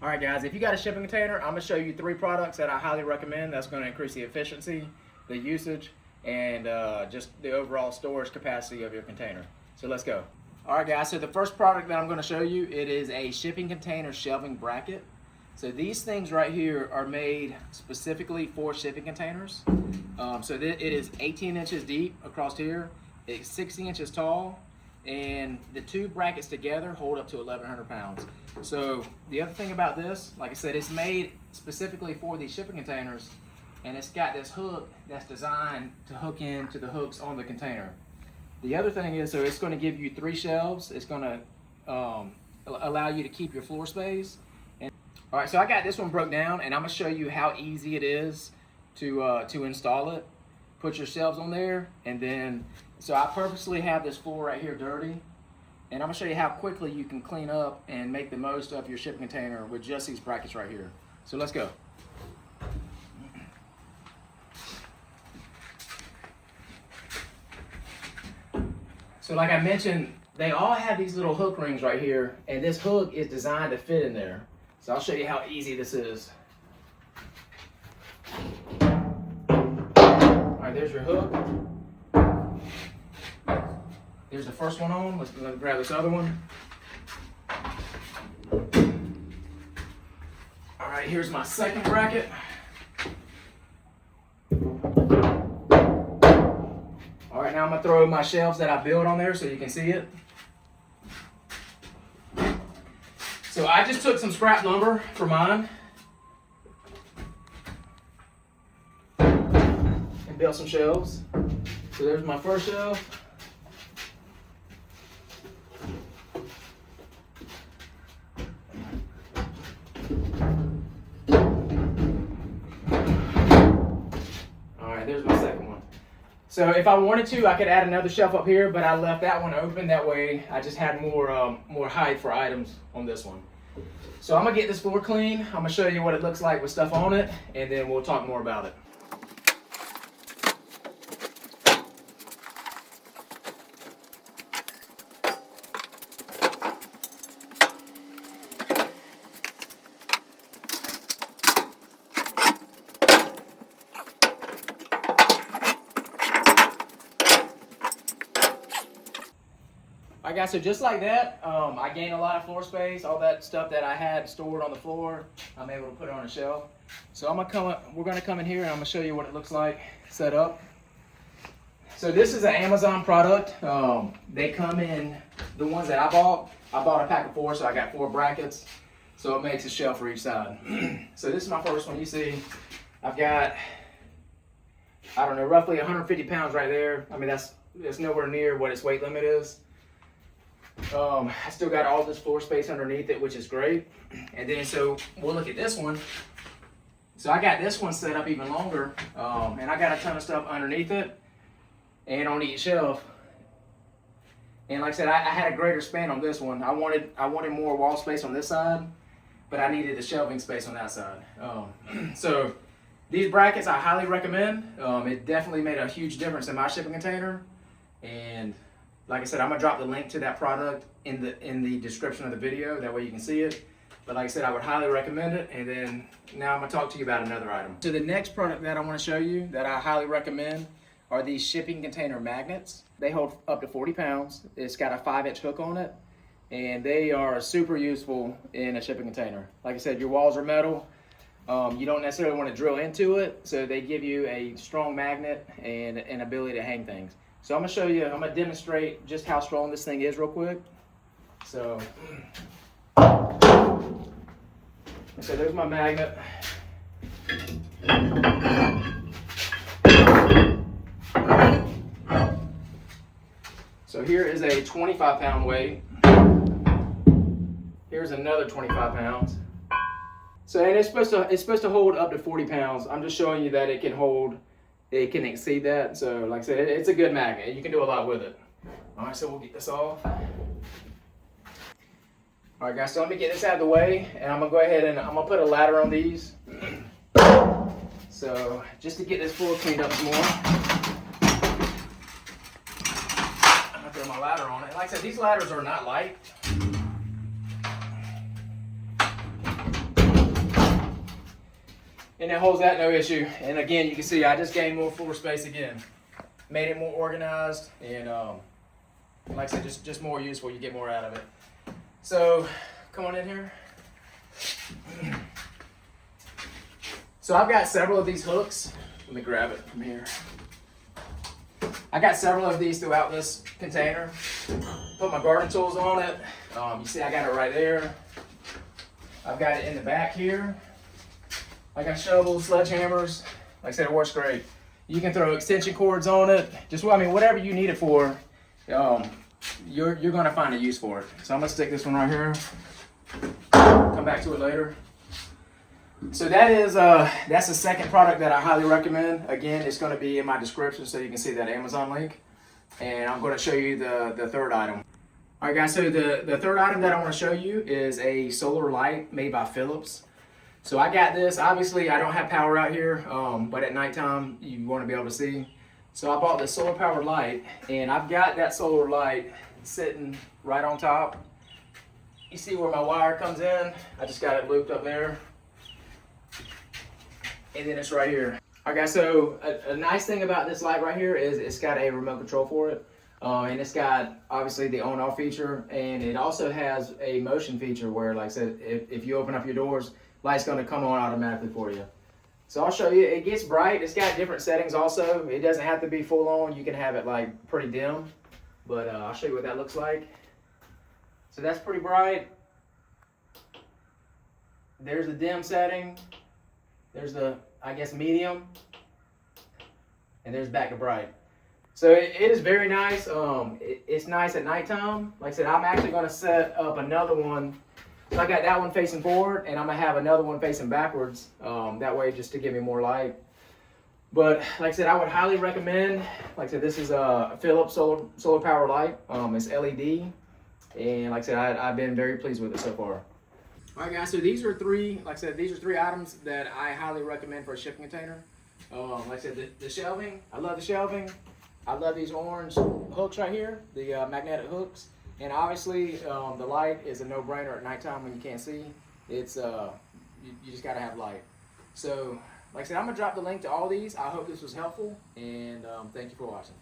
All right, guys, if you got a shipping container, I'm gonna show you 3 products that I highly recommend that's gonna increase the efficiency, the usage, and just the overall storage capacity of your container. So let's go. All right, guys, so the first product that I'm gonna show you, it is a shipping container shelving bracket. So these things right here are made specifically for shipping containers. It is 18 inches deep across here, it's 60 inches tall, and the 2 brackets together hold up to 1,100 pounds. So the other thing about this, like I said, it's made specifically for these shipping containers, and it's got this hook that's designed to hook into the hooks on the container. The other thing is, so it's going to give you 3 shelves. It's going to allow you to keep your floor space. All right, so I got this one broke down, and I'm gonna show you how easy it is to install it. Put your shelves on there, and then, so I purposely have this floor right here dirty, and I'm gonna show you how quickly you can clean up and make the most of your shipping container with just these brackets right here. So let's go. So like I mentioned, they all have these little hook rings right here, and this hook is designed to fit in there. So I'll show you how easy this is. All right, there's your hook. There's the first one on. Let's grab this other one. All right, here's my second bracket. All right, now I'm gonna throw my shelves that I built on there so you can see it. So I just took some scrap lumber for mine and built some shelves. So there's my first shelf. All right, there's my second one. So if I wanted to, I could add another shelf up here, but I left that one open. That way I just had more height for items on this one. So I'm gonna get this floor clean. I'm gonna show you what it looks like with stuff on it, and then we'll talk more about it. Alright guys, so just like that, I gained a lot of floor space. All that stuff that I had stored on the floor, I'm able to put it on a shelf. So we're gonna come in here and I'm gonna show you what it looks like set up. So this is an Amazon product. They come in, the ones that I bought a pack of 4, so I got 4 brackets. So it makes a shelf for each side. So this is my first one. You see, I've got, I don't know, roughly 150 pounds right there. I mean, that's nowhere near what its weight limit is. I still got all this floor space underneath it, which is great. And then so we'll look at this one. So I got this one set up even longer, and I got a ton of stuff underneath it and on each shelf. And like I said, I had a greater span on this one. I wanted more wall space on this side, but I needed the shelving space on that side. So these brackets I highly recommend. It definitely made a huge difference in my shipping container. And like I said, I'm gonna drop the link to that product in the description of the video. That way you can see it. But like I said, I would highly recommend it. And then now I'm gonna talk to you about another item. So the next product that I wanna show you that I highly recommend are these shipping container magnets. They hold up to 40 pounds. It's got a 5-inch hook on it. And they are super useful in a shipping container. Like I said, your walls are metal. You don't necessarily wanna drill into it. So they give you a strong magnet and an ability to hang things. So I'm gonna demonstrate just how strong this thing is real quick. So there's my magnet. So here is a 25-pound weight. Here's another 25 pounds. So, and it's supposed to hold up to 40 pounds. I'm just showing you that it can exceed that. So like I said, it's a good magnet. You can do a lot with it. All right, so we'll get this off. All right guys, so let me get this out of the way, and I'm gonna go ahead and I'm gonna put a ladder on these. So just to get this floor cleaned up some more, I'm gonna throw my ladder on it. Like I said, these ladders are not light. and it holds that no issue. And again, you can see I just gained more floor space again. Made it more organized, and like I said, just more useful. You get more out of it. So come on in here. So I've got several of these hooks. Let me grab it from here. I got several of these throughout this container. Put my garden tools on it. You see I got it right there. I've got it in the back here. I got shovels, sledgehammers. Like I said, it works great. You can throw extension cords on it. Just, I mean, whatever you need it for, you're gonna find a use for it. So I'm gonna stick this one right here. Come back to it later. So that is that's the second product that I highly recommend. Again, it's going to be in my description so you can see that Amazon link. And I'm going to show you the third item. All right, guys. So the third item that I want to show you is a solar light made by Philips. So I got this. Obviously, I don't have power out here, but at nighttime you want to be able to see. So I bought this solar powered light, and I've got that solar light sitting right on top. You see where my wire comes in? I just got it looped up there. And then it's right here. Okay, so a nice thing about this light right here is it's got a remote control for it. And it's got obviously the on-off feature, and it also has a motion feature where, like I said, if you open up your doors, light's gonna come on automatically for you. So I'll show you, it gets bright. It's got different settings also. It doesn't have to be full on. You can have it like pretty dim, but I'll show you what that looks like. So that's pretty bright. There's the dim setting. There's the, I guess, medium, and there's back to bright. So it is very nice. It's nice at nighttime. Like I said, I'm actually going to set up another one. So I got that one facing forward, and I'm going to have another one facing backwards. That way, just to give me more light. But like I said, I would highly recommend. Like I said, this is a Philips solar power light. It's LED, and like I said, I've been very pleased with it so far. All right, guys, so these are three, like I said, these are three items that I highly recommend for a shipping container. Like I said, the shelving, I love the shelving. I love these orange hooks right here, the magnetic hooks. And obviously, the light is a no-brainer at nighttime when you can't see. It's, you just gotta have light. So, like I said, I'm gonna drop the link to all these. I hope this was helpful, and thank you for watching.